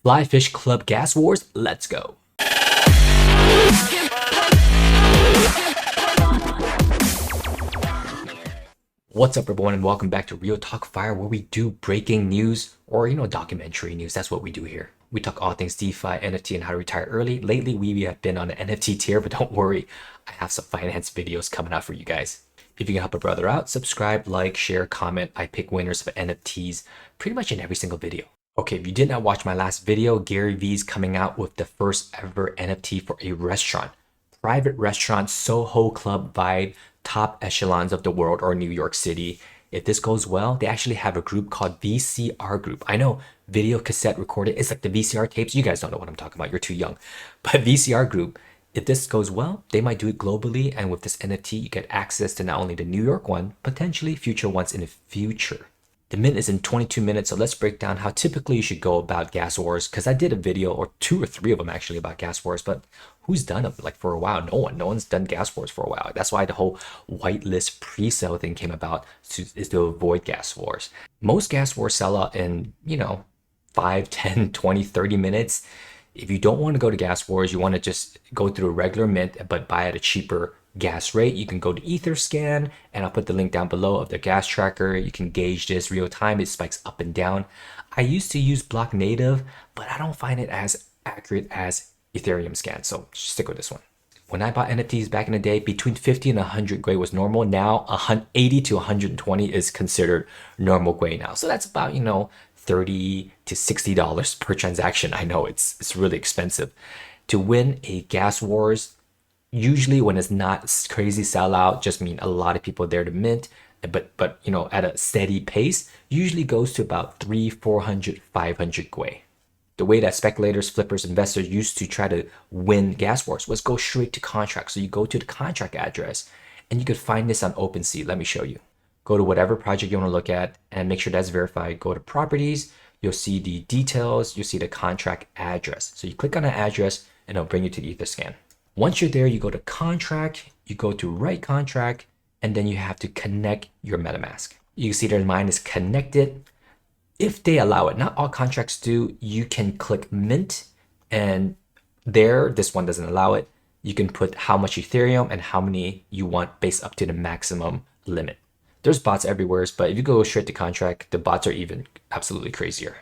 FlyFish Club Gas Wars, let's go. What's up everyone and welcome back to Real Talk Fire, where we do breaking news or documentary news. That's what we do here. We talk all things DeFi, NFT, and how to retire early. Lately we have been on an NFT tier, but don't worry, I have some finance videos coming out for you guys. If you can help a brother out, subscribe, like, share, comment. I pick winners of NFTs pretty much in every single video. Okay, if you did not watch my last video, Gary Vee's coming out with the first ever NFT for a restaurant. Private restaurant, Soho Club vibe, top echelons of the world or New York City. If this goes well, they actually have a group called VCR group. I know video cassette recorded, it's like the VCR tapes. You guys don't know what I'm talking about, you're too young. But VCR group, if this goes well, they might do it globally. And with this NFT, you get access to not only the New York one, potentially future ones in the future. The mint is in 22 minutes, so let's break down how typically you should go about gas wars, because I did a video, or 2 or 3 of them actually, about gas wars, but who's done them like for a while? No one's done gas wars for a while. That's why the whole whitelist pre-sale thing came about, is to avoid gas wars. Most gas wars sell out in 5, 10, 20, 30 minutes. If you don't want to go to gas wars, you want to just go through a regular mint but buy at a cheaper gas rate, you can go to Etherscan, and I'll put the link down below of their gas tracker. You can gauge this real time. It spikes up and down. I used to use Block Native, but I don't find it as accurate as Ethereum scan, so just stick with this one. When I bought NFTs back in the day, between 50 and 100 Gwei was normal. Now 80 to 120 is considered normal Gwei now, so that's about $30 to $60 per transaction. I know it's really expensive to win a gas wars. Usually when it's not crazy sellout, just mean a lot of people there to mint, but at a steady pace, usually goes to about 300, 400, 500 Gwei. The way that speculators, flippers, investors used to try to win gas wars was go straight to contract. So you go to the contract address, and you could find this on OpenSea. Let me show you. Go to whatever project you want to look at and make sure that's verified. Go to properties, you'll see the details, you'll see the contract address. So you click on the address and it'll bring you to the Etherscan. Once you're there, you go to contract, you go to write contract, and then you have to connect your MetaMask. You can see that mine is connected. If they allow it, not all contracts do, you can click mint, and this one doesn't allow it. You can put how much Ethereum and how many you want based up to the maximum limit. There's bots everywhere, but if you go straight to contract, the bots are even absolutely crazier.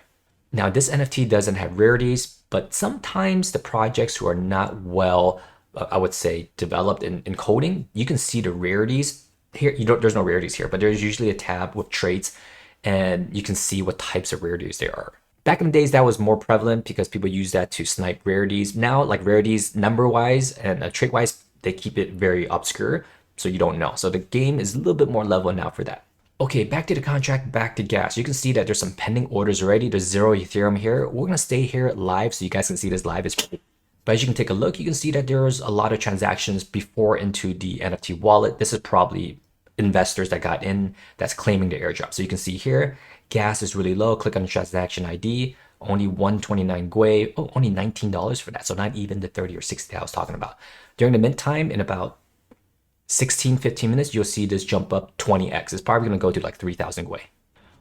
Now this NFT doesn't have rarities, but sometimes the projects who are not well, I would say, developed in coding, you can see the rarities here. There's no rarities here, but there's usually a tab with traits, and you can see what types of rarities there are. Back in the days, that was more prevalent because people use that to snipe rarities. Now, like rarities number-wise and trait-wise, they keep it very obscure, so you don't know. So the game is a little bit more level now for that. Okay, back to the contract, back to gas. You can see that there's some pending orders already. There's 0 Ethereum here. We're gonna stay here live so you guys can see this live. But as you can take a look, you can see that there's a lot of transactions before into the NFT wallet. This is probably investors that got in that's claiming the airdrop. So you can see here, gas is really low. Click on the transaction ID, only 129 Gwei. Oh, only $19 for that. So not even the 30 or 60 that I was talking about. During the mint time, in about 15 minutes, you'll see this jump up 20x. It's probably gonna go to like 3,000 Gwei.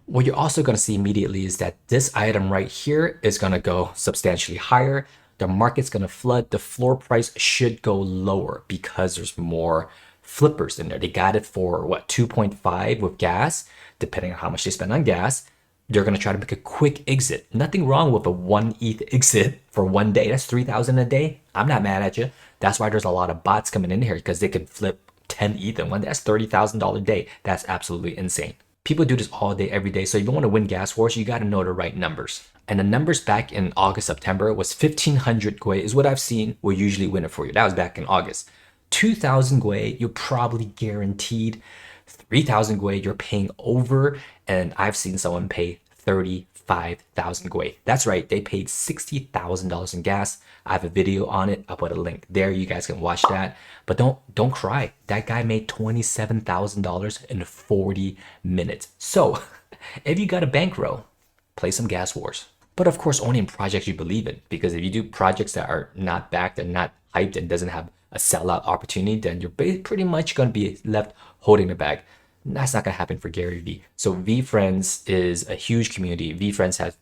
What you're also gonna see immediately is that this item right here is gonna go substantially higher. The market's gonna flood. The floor price should go lower because there's more flippers in there. They got it for what, 2.5 with gas, depending on how much they spend on gas. They're gonna try to make a quick exit. Nothing wrong with a 1 ETH exit for 1 day. That's 3,000 a day. I'm not mad at you. That's why there's a lot of bots coming in here, because they could flip 10 ETH in one day. That's $30,000 a day. That's absolutely insane. People do this all day, every day. So if you want to win gas wars, you got to know the right numbers. And the numbers back in August, September was 1,500 Gwei is what I've seen will usually win it for you. That was back in August. 2,000 Gwei, you're probably guaranteed. 3,000 Gwei, you're paying over. And I've seen someone pay 35,000 Gwei. That's right, they paid $60,000 in gas. I have a video on it. I'll put a link there. You guys can watch that. But don't cry. That guy made $27,000 in 40 minutes. So if you got a bankroll, play some gas wars. But of course, only in projects you believe in. Because if you do projects that are not backed and not hyped and doesn't have a sellout opportunity, then you're pretty much going to be left holding the bag. That's not going to happen for Gary Vee. So VeeFriends is a huge community. VeeFriends has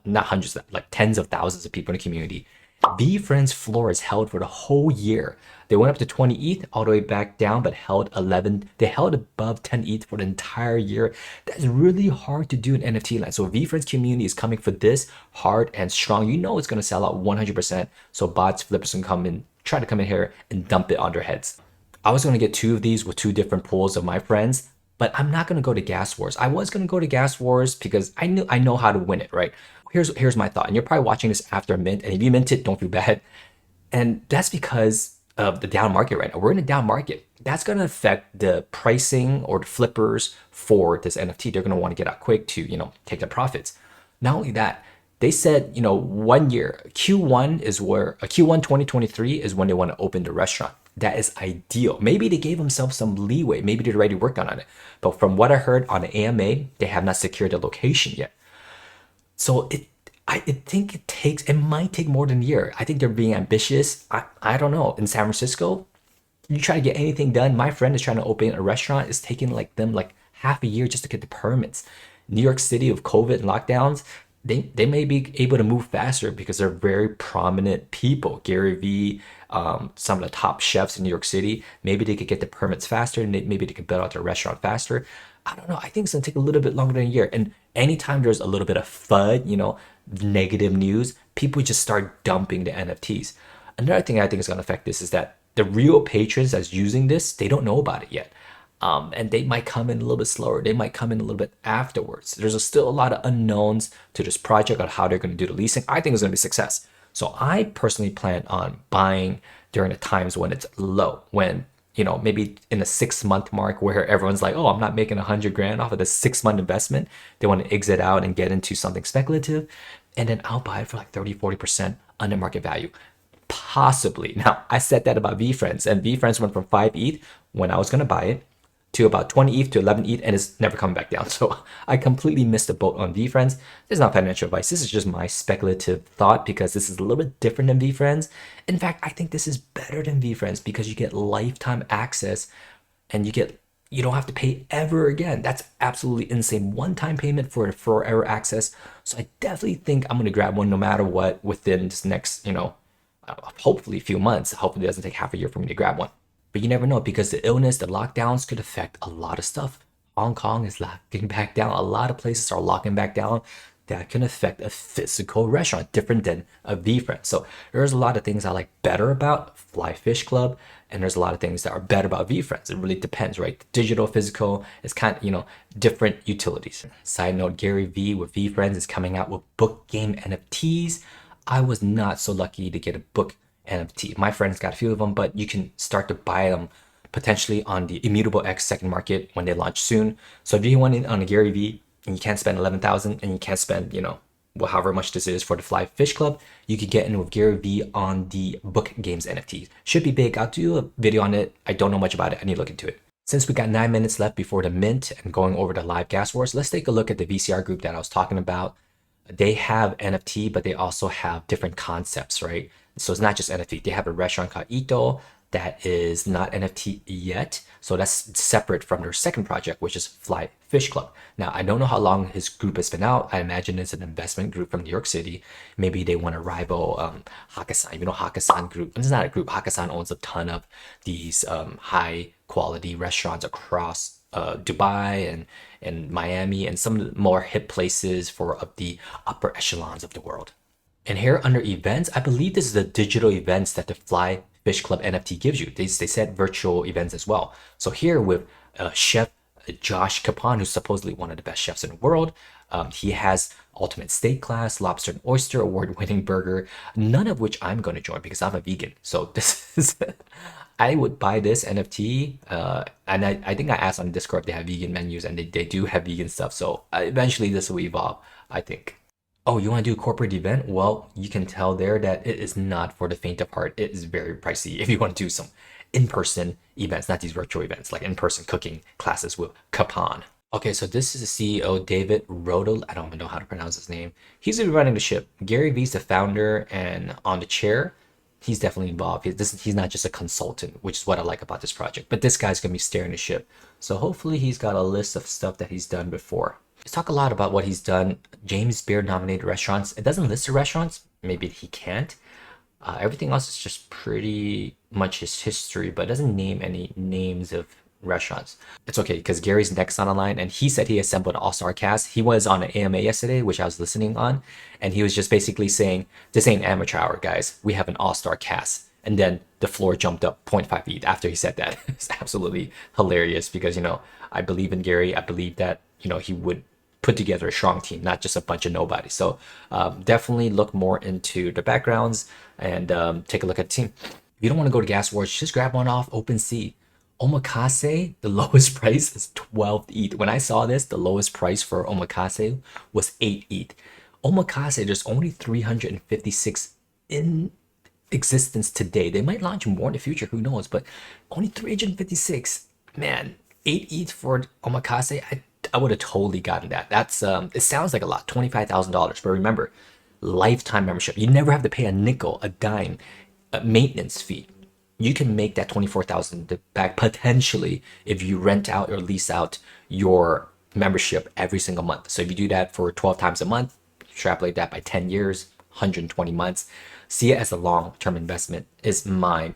not hundreds, like tens of thousands of people in the community. VeeFriends floor is held for the whole year. They went up to 20 ETH, all the way back down, but held 11. They held above 10 ETH for the entire year. That's really hard to do in NFT land. So VeeFriends community is coming for this hard and strong. You know it's going to sell out 100%. So bots, flippers can come in, try to come in here and dump it on their heads. I was going to get two of these with two different pools of my friends, but I'm not going to go to Gas Wars. I was going to go to Gas Wars because I know how to win it, right? Here's my thought, and you're probably watching this after a mint, and if you mint it, don't feel bad. And that's because of the down market right now. We're in a down market. That's going to affect the pricing or the flippers for this NFT. They're going to want to get out quick to, take the profits. Not only that, they said, 1 year, Q1 is where, Q1 2023 is when they want to open the restaurant. That is ideal. Maybe they gave themselves some leeway. Maybe they're already working on it. But from what I heard on the AMA, they have not secured the location yet. So I think it might take more than a year. I think they're being ambitious. I don't know. In San Francisco, you try to get anything done. My friend is trying to open a restaurant. It's taking them half a year just to get the permits. New York City with COVID and lockdowns, they may be able to move faster because they're very prominent people. Gary Vee, some of the top chefs in New York City, maybe they could get the permits faster and maybe they could build out their restaurant faster. I don't know. I think it's gonna take a little bit longer than a year. And anytime there's a little bit of FUD, negative news, people just start dumping the NFTs. Another thing I think is gonna affect this is that the real patrons that's using this, they don't know about it yet. And they might come in a little bit slower. They might come in a little bit afterwards. Still a lot of unknowns to this project on how they're going to do the leasing. I think it's going to be a success. So I personally plan on buying during the times when it's low, when, maybe in a 6-month mark where everyone's like, oh, I'm not making 100 grand off of the 6-month investment. They want to exit out and get into something speculative. And then I'll buy it for 30-40% under market value. Possibly. Now, I said that about VeeFriends, and VeeFriends went from 5 ETH when I was going to buy it to about 20 ETH to 11 ETH, and it's never coming back down. So I completely missed the boat on VeeFriends. This is not financial advice. This is just my speculative thought because this is a little bit different than VeeFriends. In fact, I think this is better than VeeFriends because you get lifetime access and you don't have to pay ever again. That's absolutely insane. One-time payment for forever access. So I definitely think I'm going to grab one no matter what within this next, hopefully a few months. Hopefully it doesn't take half a year for me to grab one. But you never know because the illness, the lockdowns could affect a lot of stuff. Hong Kong is locking back down. A lot of places are locking back down. That can affect a physical restaurant different than a VeeFriend. So there's a lot of things I like better about FlyFish Club, and there's a lot of things that are better about VeeFriends. It really depends, right? The digital, physical, it's kind of, different utilities. Side note, Gary Vee with VeeFriends is coming out with book game NFTs. I was not so lucky to get a book NFT. My friends got a few of them, but you can start to buy them potentially on the Immutable X second market when they launch soon. So if you want it on a Gary Vee and you can't spend 11,000 and you can't spend, however much this is for the FlyFish Club, you could get in with Gary Vee on the book games NFT. Should be big. I'll do a video on it. I don't know much about it. I need to look into it. Since we got 9 minutes left before the mint and going over the live gas wars, let's take a look at the VCR group that I was talking about. They have NFT, but they also have different concepts, right? So it's not just NFT. They have a restaurant called Ito that is not NFT yet. So that's separate from their second project, which is FlyFish Club. Now, I don't know how long his group has been out. I imagine it's an investment group from New York City. Maybe they want to rival Hakkasan. Hakkasan group. It's not a group. Hakkasan owns a ton of these high quality restaurants across Dubai and Miami and some of the more hip places for the upper echelons of the world. And here under events, I believe this is the digital events that the FlyFish Club NFT gives you. They said virtual events as well. So here with Chef Josh Capon, who's supposedly one of the best chefs in the world. He has ultimate steak class, lobster and oyster award-winning burger, none of which I'm going to join because I'm a vegan. So this is, I would buy this NFT. And I think I asked on Discord if they have vegan menus, and they do have vegan stuff. So eventually this will evolve, I think. Oh, you want to do a corporate event? Well, you can tell there that it is not for the faint of heart. It is very pricey if you want to do some in-person events, not these virtual events, like in-person cooking classes with Capon. Okay, so this is the CEO, David Rodel. I don't even know how to pronounce his name. He's gonna be running the ship. Gary Vee's the founder and on the chair. He's definitely involved. He's not just a consultant, which is what I like about this project. But this guy's gonna be steering the ship. So hopefully he's got a list of stuff that he's done before. Let's talk a lot about what he's done. James Beard nominated restaurants. It doesn't list the restaurants. Maybe he can't. Everything else is just pretty much his history, but doesn't name any names of restaurants. It's okay because Gary's next on the line, and he said he assembled an all-star cast. He was on an AMA yesterday, which I was listening on, and he was just basically saying, "This ain't amateur hour, guys. We have an all-star cast." And then the floor jumped up 0.5 ETH after he said that. It's absolutely hilarious because I believe in Gary. I believe that he would put together a strong team, not just a bunch of nobody. So definitely look more into the backgrounds and take a look at the team. If you don't want to go to Gas Wars, just grab one off OpenSea. Omakase, the lowest price is 12 ETH. When I saw this, the lowest price for Omakase was 8 ETH. Omakase, there's only 356 in existence today. They might launch more in the future, who knows, but only 356. Man, 8 ETH for Omakase, I would have totally gotten that. That's it sounds like a lot, $25,000, but remember, lifetime membership. You never have to pay a nickel, a dime, a maintenance fee. You can make that 24,000 back potentially if you rent out or lease out your membership every single month. So if you do that for 12 times a month, extrapolate that by 10 years, 120 months, see it as a long-term investment is my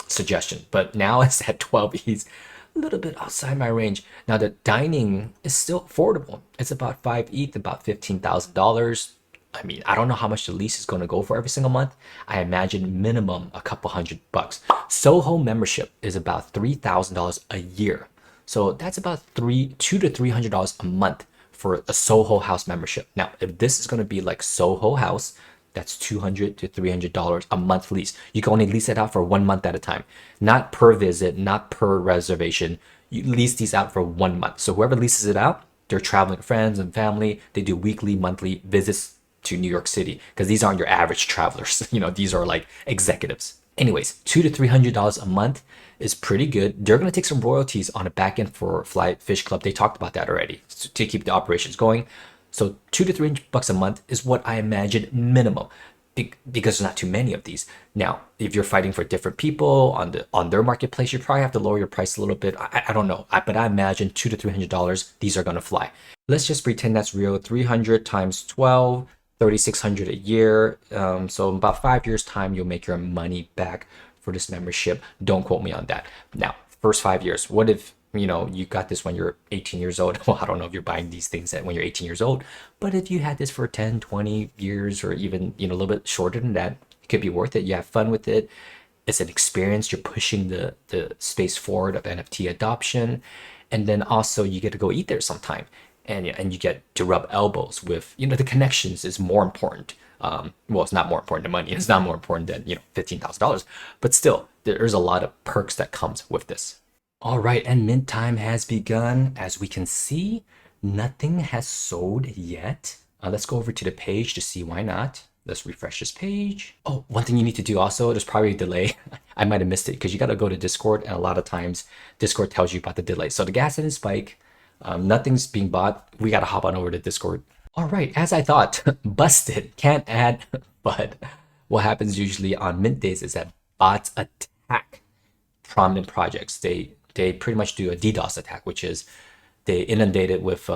suggestion. But now it's at 12 ETH, a little bit outside my range. Now the dining is still affordable. It's about 5 ETH, about $15,000. I mean, I don't know how much the lease is going to go for every single month. I imagine minimum a couple $100. Soho membership is about $3,000 a year. So that's about $200 to $300 a month for a Soho House membership. Now, if this is going to be like Soho House, that's $200 to $300 a month lease. You can only lease it out for 1 month at a time, not per visit, not per reservation. You lease these out for 1 month. So whoever leases it out, they're traveling with friends and family. They do weekly, monthly visits to New York City because these aren't your average travelers. These are like executives. Anyways, $200 to $300 a month is pretty good. They're going to take some royalties on the back end for FlyFish Club. They talked about that already to keep the operations going. So $200 to $300 a month is what I imagine minimum because there's not too many of these. Now, if you're fighting for different people on their marketplace, you probably have to lower your price a little bit. I don't know, but I imagine $200 to $300, these are going to fly. Let's just pretend that's real. 300 times 12. 3,600 a year. So in about 5 years time, you'll make your money back for this membership. Don't quote me on that. Now, first 5 years, what if you got this when you're 18 years old? Well, I don't know if you're buying these things when you're 18 years old, but if you had this for 10, 20 years, or even a little bit shorter than that, it could be worth it. You have fun with it. It's an experience. You're pushing the space forward of NFT adoption. And then also you get to go eat there sometime. And you get to rub elbows with, the connections is more important. Well, it's not more important than money. It's not more important than, $15,000. But still, there's a lot of perks that comes with this. All right, and mint time has begun. As we can see, nothing has sold yet. Let's go over to the page to see why not. Let's refresh this page. Oh, one thing you need to do also, there's probably a delay. I might have missed it because you got to go to Discord, and a lot of times Discord tells you about the delay. So the gas didn't spike. Nothing's being bought. We got to hop on over to Discord. All right, as I thought, busted. Can't add, but what happens usually on mint days is that bots attack prominent projects. They pretty much do a DDoS attack, which is they inundate it with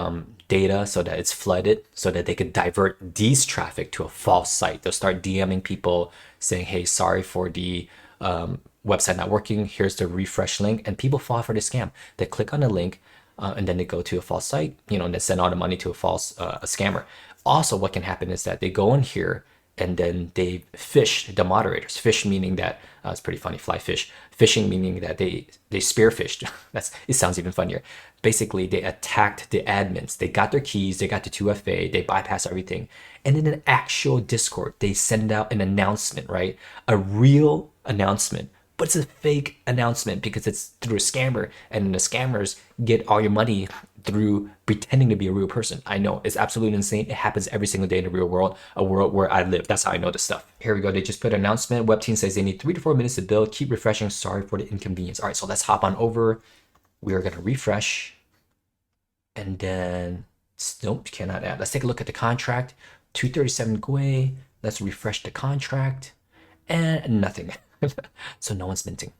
data so that it's flooded so that they could divert these traffic to a false site. They'll start DMing people saying, hey, sorry for the website not working. Here's the refresh link. And people fall for the scam. They click on the link. And then they go to a false site, and they send all the money to a false a scammer. Also, what can happen is that they go in here and then they fish the moderators. Fish meaning that it's pretty funny. FlyFish. Fishing meaning that they spearfished. It sounds even funnier. Basically, they attacked the admins. They got their keys. They got the 2FA. They bypass everything. And in an actual Discord, they send out an announcement, right? A real announcement. But it's a fake announcement because it's through a scammer, and the scammers get all your money through pretending to be a real person. I know, it's absolutely insane. It happens every single day in the real world, a world where I live. That's how I know this stuff. Here we go. They just put an announcement. Web team says they need 3 to 4 minutes to build. Keep refreshing. Sorry for the inconvenience. All right, so let's hop on over. We are going to refresh. And then, nope, cannot add. Let's take a look at the contract. 237 Gwei. Let's refresh the contract. And nothing. So no one's minting.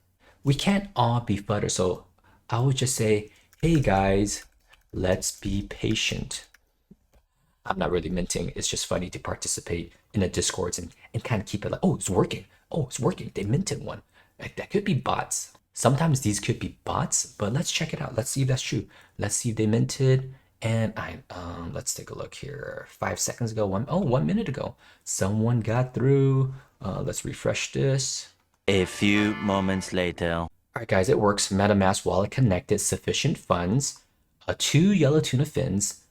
We can't all be butter. So I would just say, hey guys, Let's be patient. I'm not really minting. It's just funny to participate in a Discord and kind of keep it like, oh, it's working. Oh, it's working. They minted one. Like, that could be bots. Sometimes these could be bots, but let's check it out. Let's see if that's true. Let's see if they minted. And let's take a look here. 5 seconds ago, 1 minute ago, someone got through. Let's refresh this. A few moments later. All right, guys, it works. MetaMask wallet connected, sufficient funds, 2 yellow tuna fins,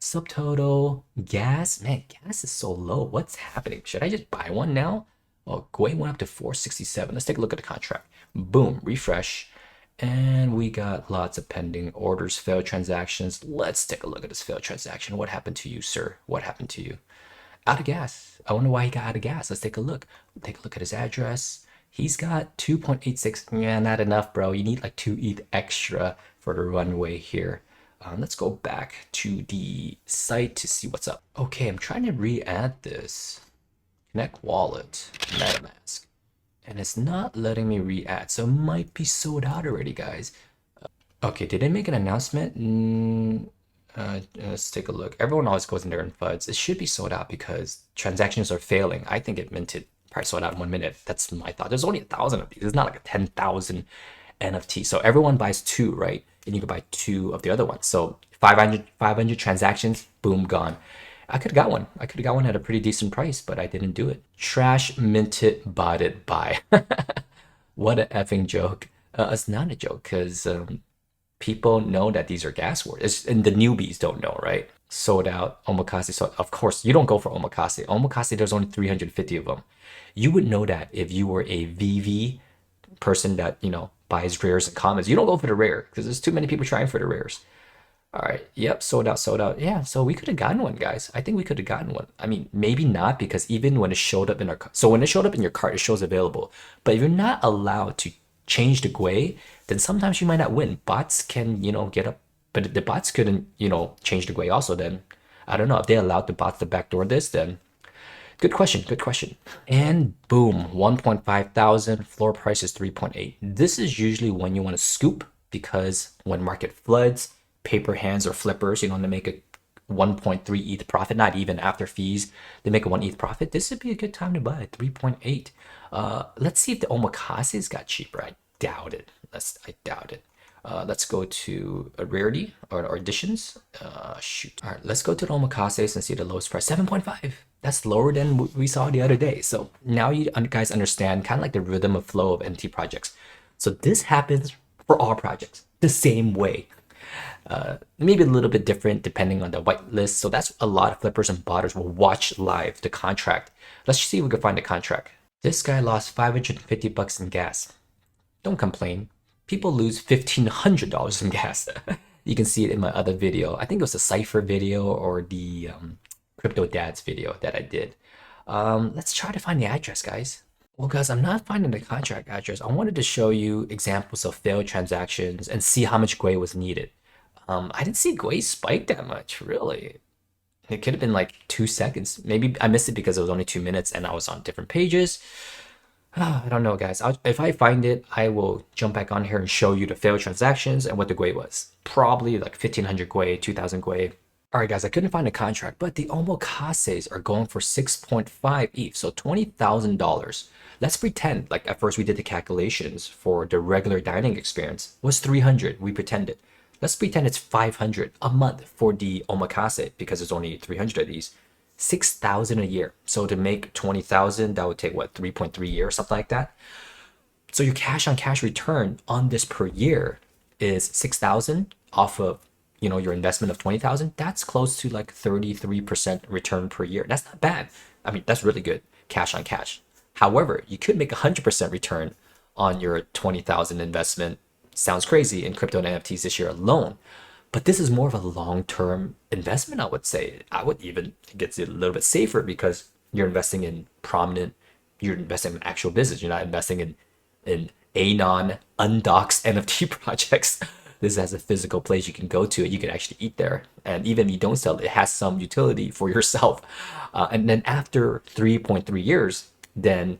subtotal, gas. Man, gas is so low. What's happening? Should I just buy one now? Oh, Gwei went up to 467. Let's take a look at the contract. Boom, refresh. And we got lots of pending orders, failed transactions. Let's take a look at this failed transaction. What happened to you, sir? What happened to you? Out of gas. I wonder why he got out of gas. Let's take a look. Take a look at his address. He's got 2.86. Yeah, not enough, bro. You need like 2 ETH extra for the runway here. Let's go back to the site to see what's up. Okay, I'm trying to re-add this. Connect wallet, MetaMask. And it's not letting me re-add, so it might be sold out already, guys. Okay, did they make an announcement? Let's take a look. Everyone always goes in there and FUDs. It should be sold out because transactions are failing. I think it minted, probably sold out in 1 minute. That's my thought. There's only 1,000 of these. It's not like a 10,000 NFT. So everyone buys 2, right? And you can buy 2 of the other ones. So 500 transactions, boom, gone. I could have got one. I could have got one at a pretty decent price, but I didn't do it. Trash, mint it, bought it, buy. What a effing joke. It's not a joke because people know that these are gas words. And the newbies don't know, right? Sold out, omakase. So of course, you don't go for omakase. Omakase, there's only 350 of them. You would know that if you were a VeVe person that, buys rares and commons. You don't go for the rare because there's too many people trying for the rares. All right. Yep. Sold out. Sold out. Yeah. So we could have gotten one, guys. I think we could have gotten one. I mean, maybe not because even when it showed up in our so when it showed up in your cart, it shows available. But if you're not allowed to change the GUI, then sometimes you might not win. Bots can, get up, but if the bots couldn't, change the GUI also, then I don't know if they allowed the bots to backdoor this. Then good question. Good question. And boom, 1.5 thousand. Floor price is 3.8. This is usually when you want to scoop because when market floods, paper hands or flippers, they make a 1.3 ETH profit, not even after fees. They make a 1 ETH profit. This would be a good time to buy 3.8. Let's see if the omakases got cheaper. I doubt it. I doubt it. Let's go to a rarity or additions. Shoot. All right, let's go to the omakases and see the lowest price, 7.5. That's lower than we saw the other day. So now you guys understand kind of like the rhythm of flow of NFT projects. So this happens for all projects the same way. Maybe a little bit different depending on the whitelist. So that's a lot of flippers and botters will watch live the contract. Let's see if we can find the contract. This guy lost $550 in gas. Don't complain. People lose $1,500 in gas. You can see it in my other video. I think it was a Cypher video or the Crypto Dads video that I did. Let's try to find the address, guys. Well, guys, I'm not finding the contract address. I wanted to show you examples of failed transactions and see how much GUI was needed. I didn't see GUI spike that much, really. It could have been like 2 seconds. Maybe I missed it because it was only 2 minutes and I was on different pages. I don't know, guys. If I find it, I will jump back on here and show you the failed transactions and what the GUI was. Probably like 1,500 GUI, 2,000 GUI. All right, guys, I couldn't find a contract, but the omakases are going for 6.5 ETH, so $20,000. Let's pretend, like at first we did the calculations for the regular dining experience was 300. We pretended. Let's pretend it's 500 a month for the omakase because there's only 300 of these. 6,000 a year. So to make 20,000, that would take what, 3.3 years, something like that. So your cash on cash return on this per year is 6,000 off of your investment of 20,000. That's close to like 33% return per year. That's not bad. I mean, that's really good cash on cash. However, you could make 100% return on your 20,000 investment. Sounds crazy in crypto and NFTs this year alone. But this is more of a long-term investment, I would say. I would even think it's a little bit safer because you're investing in you're investing in actual business. You're not investing in anon, undoxed NFT projects. This has a physical place you can go to. You can actually eat there. And even if you don't sell it, it has some utility for yourself. And then after 3.3 years, then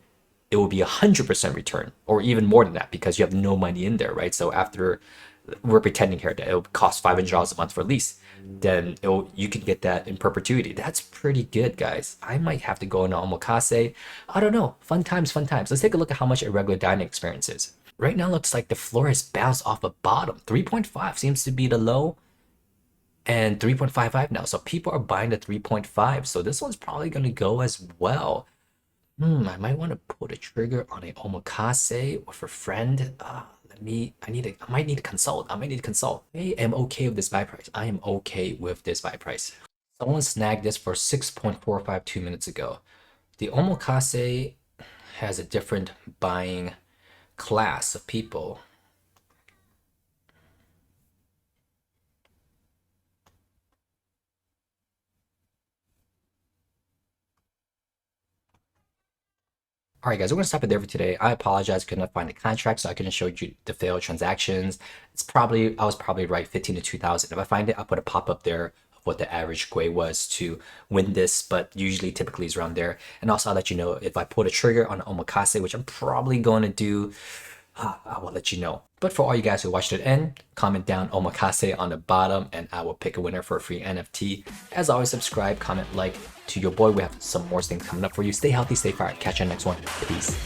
it will be 100% return or even more than that because you have no money in there, right? So after we're pretending here that it'll cost $500 a month for lease, then you can get that in perpetuity. That's pretty good, guys. I might have to go into omakase. I don't know. Fun times, fun times. Let's take a look at how much a regular dining experience is. Right now, looks like the floor has bounced off a bottom. 3.5 seems to be the low, and 3.55 now. So people are buying the 3.5. So this one's probably going to go as well. I might want to pull the trigger on a omakase with a friend. I might need to consult. I might need to consult. I am okay with this buy price. I am okay with this buy price. Someone snagged this for 6.45 2 minutes ago. The omakase has a different buying class of people. All right, guys, we're gonna stop it there for today. I apologize, could not find the contract, so I couldn't show you the failed transactions. I was probably right, 15 to 2,000. If I find it, I'll put a pop up there of what the average grade was to win this, but usually, typically, is around there. And also, I'll let you know if I pull the trigger on omakase, which I'm probably going to do. I will let you know. But for all you guys who watched it end, comment down omakase on the bottom and I will pick a winner for a free NFT. As always, subscribe, comment, like to your boy. We have some more things coming up for you. Stay healthy, stay fired. Catch you on the next one. Peace.